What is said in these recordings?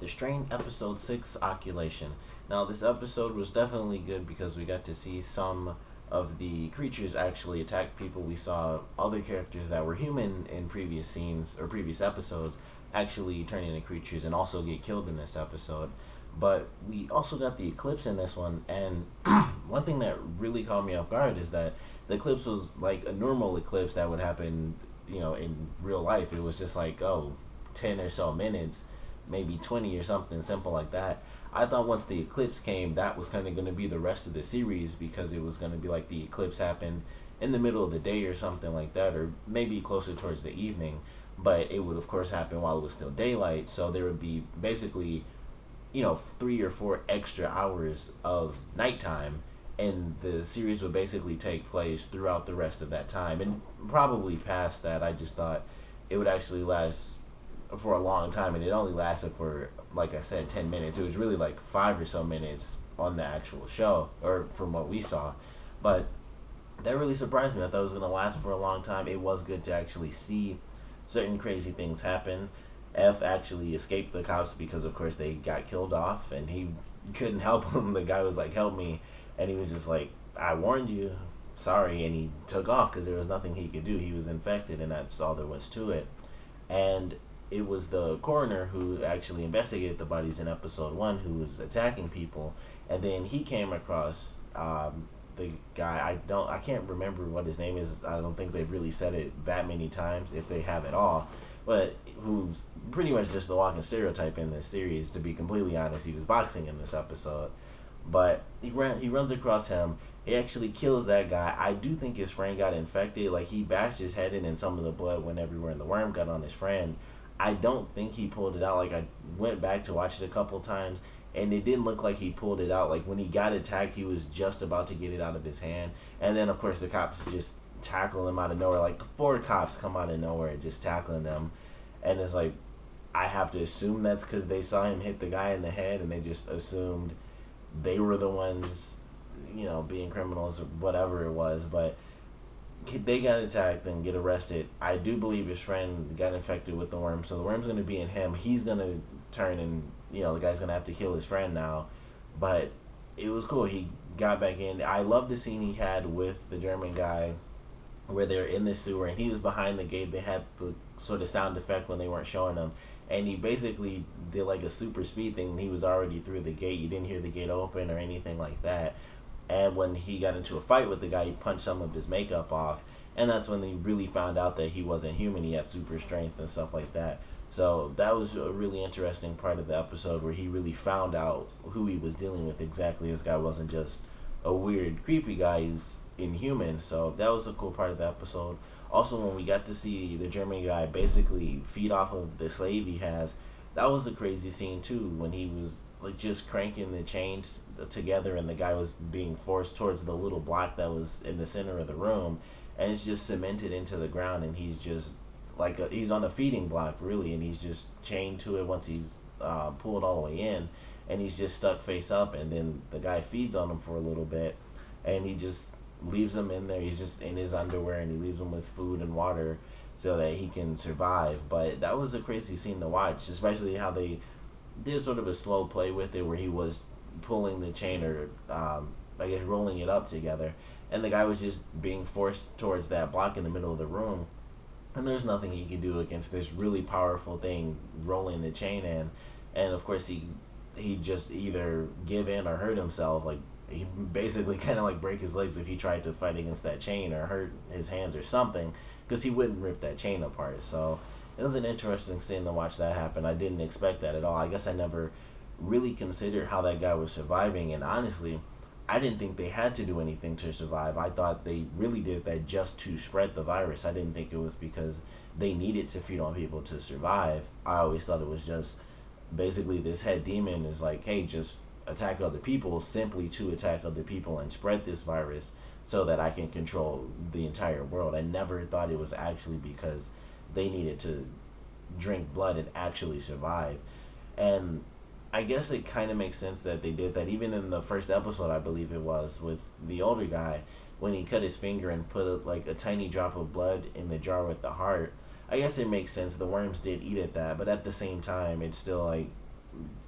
Strain Episode 6 Occulation. Now, this episode was definitely good because we got to see some of the creatures actually attack people. We saw other characters that were human in previous scenes or previous episodes actually turn into creatures and also get killed in this episode. But we also got the eclipse in this one, and one thing that really caught me off guard is that the eclipse was like a normal eclipse that would happen, in real life. It was just like, 10 or so minutes, maybe 20 or something simple like that. I thought once the eclipse came, that was kind of going to be the rest of the series because it was going to be like the eclipse happened in the middle of the day or something like that, or maybe closer towards the evening. But it would, of course, happen while it was still daylight, so there would be basically 3 or 4 extra hours of nighttime, and the series would basically take place throughout the rest of that time and probably past that. I just thought it would actually last for a long time, and it only lasted for, like I said, 10 minutes. It was really like 5 or so minutes on the actual show, or from what we saw. But that really surprised me. I thought it was going to last for a long time. It was good to actually see certain crazy things happen. F actually escaped the cops because, of course, they got killed off, and he couldn't help them. The guy was like, "Help me," and he was just like, "I warned you, sorry," and he took off because there was nothing he could do. He was infected, and that's all there was to it. And it was the coroner who actually investigated the bodies in episode 1 who was attacking people, and then he came across the guy. I can't remember what his name is. I don't think they've really said it that many times, if they have at all, but who's pretty much just the walking stereotype in this series. To be completely honest, he was boxing in this episode, but he runs across him. He actually kills that guy. I do think his friend got infected. Like, he bashed his head in, and some of the blood went everywhere, and the worm got on his friend. I don't think he pulled it out. Like, I went back to watch it a couple times, and it didn't look like he pulled it out. Like, when he got attacked, he was just about to get it out of his hand, and then of course the cops just tackle him out of nowhere. Like, 4 cops come out of nowhere just tackling them, and it's like, I have to assume that's because they saw him hit the guy in the head, and they just assumed they were the ones, being criminals or whatever it was. But they got attacked and get arrested. I do believe his friend got infected with the worm, so the worm's going to be in him. He's going to turn, and the guy's going to have to kill his friend now. But it was cool. He got back in. I love the scene he had with the German guy where they're in the sewer and he was behind the gate. They had the sort of sound effect when they weren't showing him, and he basically did like a super speed thing. He was already through the gate. You didn't hear the gate open or anything like that. And when he got into a fight with the guy, he punched some of his makeup off, and that's when they really found out that he wasn't human. He had super strength and stuff like that. So that was a really interesting part of the episode where he really found out who he was dealing with exactly. This guy wasn't just a weird, creepy guy. He's inhuman. So that was a cool part of the episode. Also, when we got to see the German guy basically feed off of the slave he has, that was a crazy scene too, when he was like just cranking the chains together and the guy was being forced towards the little block that was in the center of the room, and it's just cemented into the ground, and he's just he's on a feeding block really, and he's just chained to it once he's pulled all the way in, and he's just stuck face up, and then the guy feeds on him for a little bit, and he just leaves him in there. He's just in his underwear, and he leaves him with food and water so that he can survive. But that was a crazy scene to watch, especially how they did sort of a slow play with it, where he was pulling the chain, or I guess rolling it up together, and the guy was just being forced towards that block in the middle of the room, and there's nothing he could do against this really powerful thing rolling the chain in. And of course he just either give in or hurt himself. Like, he basically kind of like break his legs if he tried to fight against that chain, or hurt his hands or something, because he wouldn't rip that chain apart. So it was an interesting scene to watch that happen. I didn't expect that at all. I guess I never really considered how that guy was surviving, and honestly, I didn't think they had to do anything to survive. I thought they really did that just to spread the virus. I didn't think it was because they needed to feed on people to survive. I always thought it was just basically this head demon is like, hey, just attack other people simply to attack other people and spread this virus so that I can control the entire world. I never thought it was actually because they needed to drink blood and actually survive. And I guess it kind of makes sense that they did that. Even in the first episode, I believe it was, with the older guy, when he cut his finger and put a tiny drop of blood in the jar with the heart. I guess it makes sense. The worms did eat at that, but at the same time, it's still like,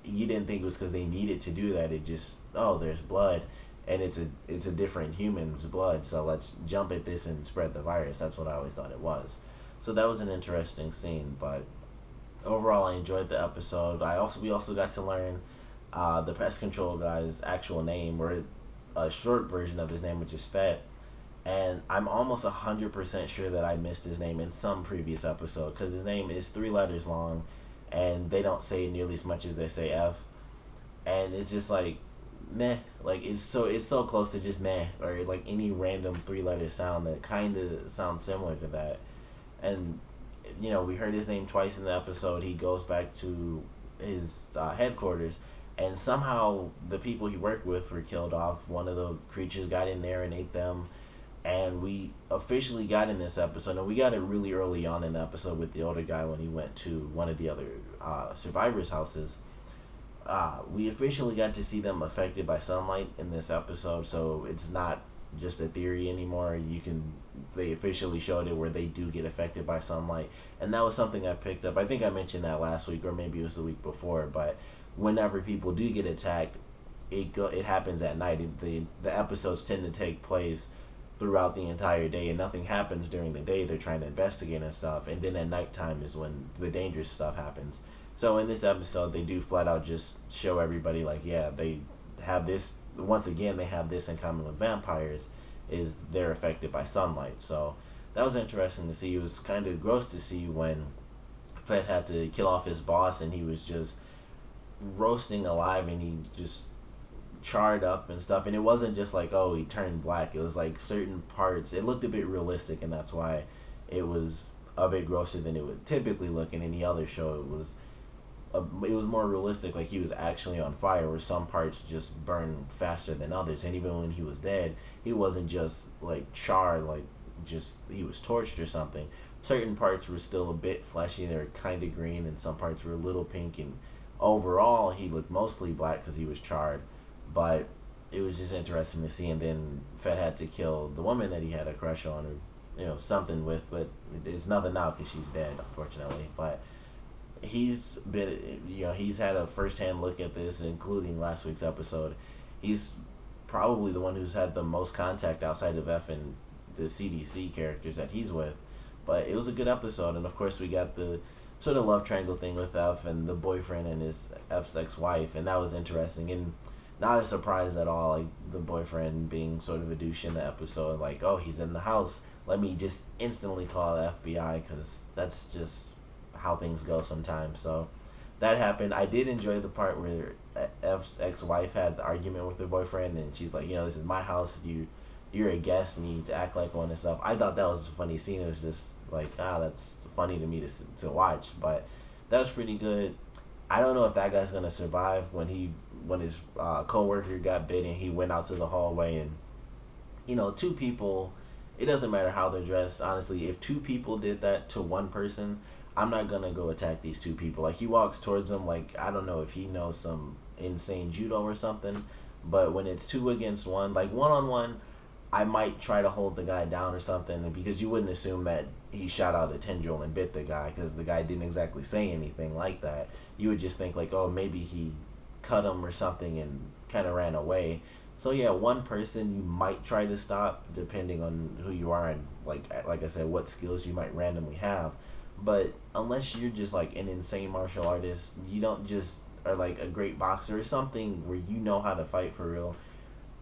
you didn't think it was because they needed to do that. It just, oh, there's blood, and it's a different human's blood, so let's jump at this and spread the virus. That's what I always thought it was. So that was an interesting scene, but overall, I enjoyed the episode. We also got to learn the pest control guy's actual name, or a short version of his name, which is Fett. And I'm almost 100% sure that I missed his name in some previous episode because his name is 3 letters long, and they don't say it nearly as much as they say F. And it's just like meh, like it's so close to just meh, or like any random 3 letter sound that kind of sounds similar to that. And we heard his name twice in the episode. He goes back to his headquarters, and somehow the people he worked with were killed off. One of the creatures got in there and ate them, and we officially got in this episode, and we got it really early on in the episode with the older guy when he went to one of the other survivors' houses. We officially got to see them affected by sunlight in this episode, so it's not just a theory anymore. They officially showed it where they do get affected by sunlight, and that was something I picked up. I think I mentioned that last week, or maybe it was the week before. But whenever people do get attacked, it happens at night. The episodes tend to take place throughout the entire day, and nothing happens during the day. They're trying to investigate and stuff, and then at nighttime is when the dangerous stuff happens. So in this episode, they do flat out just show everybody, like, yeah, they have this. Once again, they have this in common with vampires, is they're affected by sunlight. So that was interesting to see. It was kind of gross to see when Fed had to kill off his boss, and he was just roasting alive, and he just charred up and stuff. And it wasn't just like, oh, he turned black. It was like certain parts, it looked a bit realistic, and that's why it was a bit grosser than it would typically look in any other show. It was more realistic, like he was actually on fire, where some parts just burned faster than others. And even when he was dead, he wasn't just like charred, like just he was torched or something. Certain parts were still a bit fleshy, they were kind of green, and some parts were a little pink. And overall, he looked mostly black because he was charred. But it was just interesting to see. And then Fett had to kill the woman that he had a crush on, or something with, but it's nothing now because she's dead, unfortunately. But he's had a first-hand look at this, including last week's episode. He's probably the one who's had the most contact outside of F and the CDC characters that he's with. But it was a good episode, and of course we got the sort of love triangle thing with F and the boyfriend and his F's ex-wife, and that was interesting, and not a surprise at all, like the boyfriend being sort of a douche in the episode, like, oh, he's in the house, let me just instantly call the FBI, because that's just how things go sometimes. So that happened. I did enjoy the part where F's ex-wife had the argument with her boyfriend, and she's like, this is my house, you're a guest and you need to act like one and stuff. I thought that was a funny scene. It was just like, that's funny to me to watch, but that was pretty good. I don't know if that guy's gonna survive when his co-worker got bit and he went out to the hallway, and 2 people, it doesn't matter how they're dressed, honestly. If 2 people did that to one person, I'm not gonna go attack these 2 people. Like, he walks towards them, like, I don't know if he knows some insane judo or something, but when it's 2 against 1, like one-on-one, I might try to hold the guy down or something, because you wouldn't assume that he shot out a tendril and bit the guy, because the guy didn't exactly say anything like that. You would just think like, oh, maybe he cut him or something and kind of ran away. So yeah, one person you might try to stop, depending on who you are and like I said, what skills you might randomly have. But unless you're just like an insane martial artist, you don't just, or like a great boxer or something where you know how to fight for real,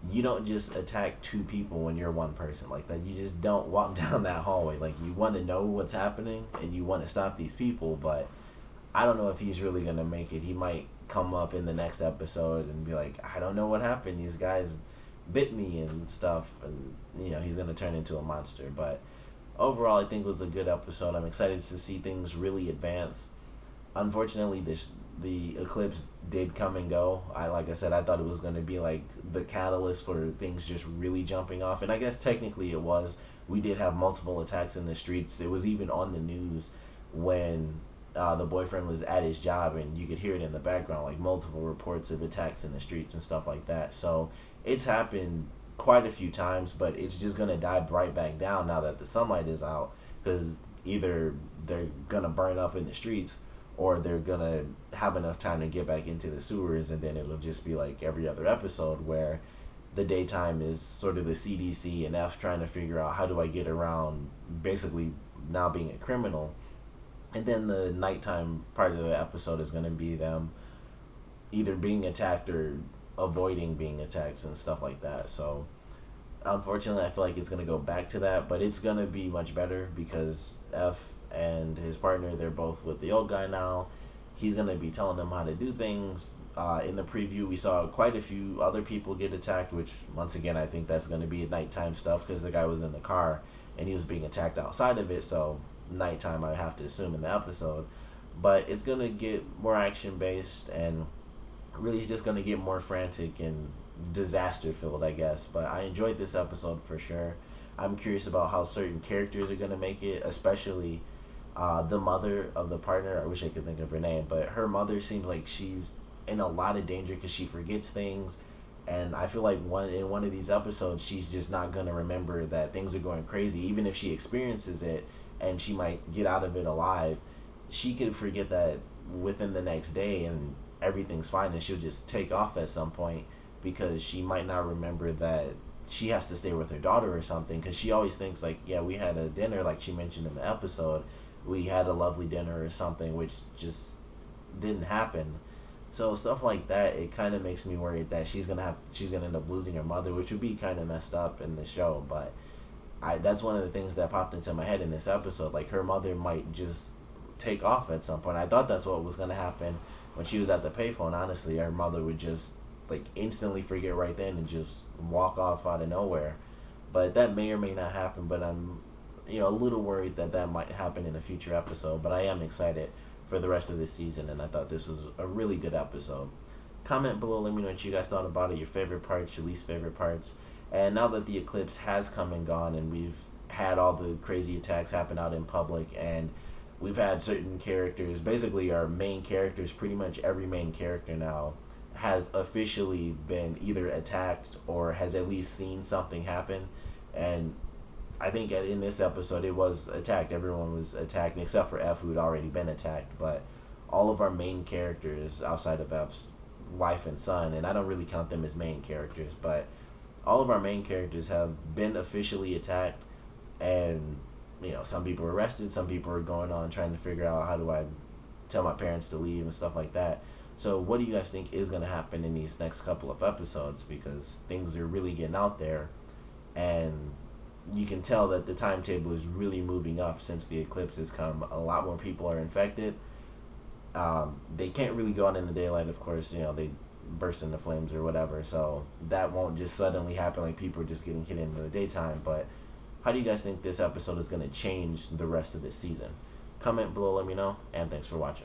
you don't just attack 2 people when you're one person like that. You just don't walk down that hallway. Like, you want to know what's happening and you want to stop these people, but I don't know if he's really going to make it. He might come up in the next episode and be like, I don't know what happened. These guys bit me and stuff. And, he's going to turn into a monster. But overall, I think it was a good episode. I'm excited to see things really advance. Unfortunately, the eclipse did come and go. Like I said, I thought it was going to be like the catalyst for things just really jumping off. And I guess technically it was. We did have multiple attacks in the streets. It was even on the news when the boyfriend was at his job, and you could hear it in the background, like multiple reports of attacks in the streets and stuff like that. So it's happened quite a few times, but it's just going to die right back down now that the sunlight is out, because either they're going to burn up in the streets, or they're gonna have enough time to get back into the sewers, and then it'll just be like every other episode where the daytime is sort of the CDC and F trying to figure out how do I get around basically now being a criminal, and then the nighttime part of the episode is going to be them either being attacked or avoiding being attacked and stuff like that. So unfortunately, I feel like it's going to go back to that, but it's going to be much better because F and his partner, they're both with the old guy now. He's going to be telling them how to do things. In the preview, we saw quite a few other people get attacked, which, once again, I think that's going to be nighttime stuff because the guy was in the car and he was being attacked outside of it, so nighttime, I have to assume, in the episode. But it's going to get more action-based and really it's just going to get more frantic and disaster-filled, I guess. But I enjoyed this episode for sure. I'm curious about how certain characters are going to make it, especially the mother of the partner. I wish I could think of her name, but her mother seems like she's in a lot of danger because she forgets things, and I feel like in one of these episodes she's just not gonna remember that things are going crazy. Even if she experiences it and she might get out of it alive, she could forget that within the next day and everything's fine, and she'll just take off at some point because she might not remember that she has to stay with her daughter or something, because she always thinks like, yeah, we had a dinner, like she mentioned in the episode, we had a lovely dinner or something, which just didn't happen. So stuff like that, it kind of makes me worried that she's gonna end up losing her mother, which would be kind of messed up in the show. But that's one of the things that popped into my head in this episode. Like her mother might just take off at some point. I thought that's what was gonna happen when she was at the payphone. Honestly, her mother would just like instantly forget right then and just walk off out of nowhere. But that may or may not happen. But I'm a little worried that that might happen in a future episode. But I am excited for the rest of this season, and I thought this was a really good episode. Comment below, let me know what you guys thought about it, your favorite parts, your least favorite parts. And now that the eclipse has come and gone, and we've had all the crazy attacks happen out in public, and we've had certain characters, basically our main characters, pretty much every main character now has officially been either attacked or has at least seen something happen. And I think in this episode it was attacked. Everyone was attacked except for F, who had already been attacked. But all of our main characters outside of F's wife and son, and I don't really count them as main characters, but all of our main characters have been officially attacked. And some people are arrested, some people are going on trying to figure out how do I tell my parents to leave and stuff like that. So what do you guys think is going to happen in these next couple of episodes? Because things are really getting out there, and you can tell that the timetable is really moving up since the eclipse has come. A lot more people are infected. They can't really go out in the daylight, of course. They burst into flames or whatever. So that won't just suddenly happen like people are just getting hit in the daytime. But how do you guys think this episode is going to change the rest of this season? Comment below, let me know, and thanks for watching.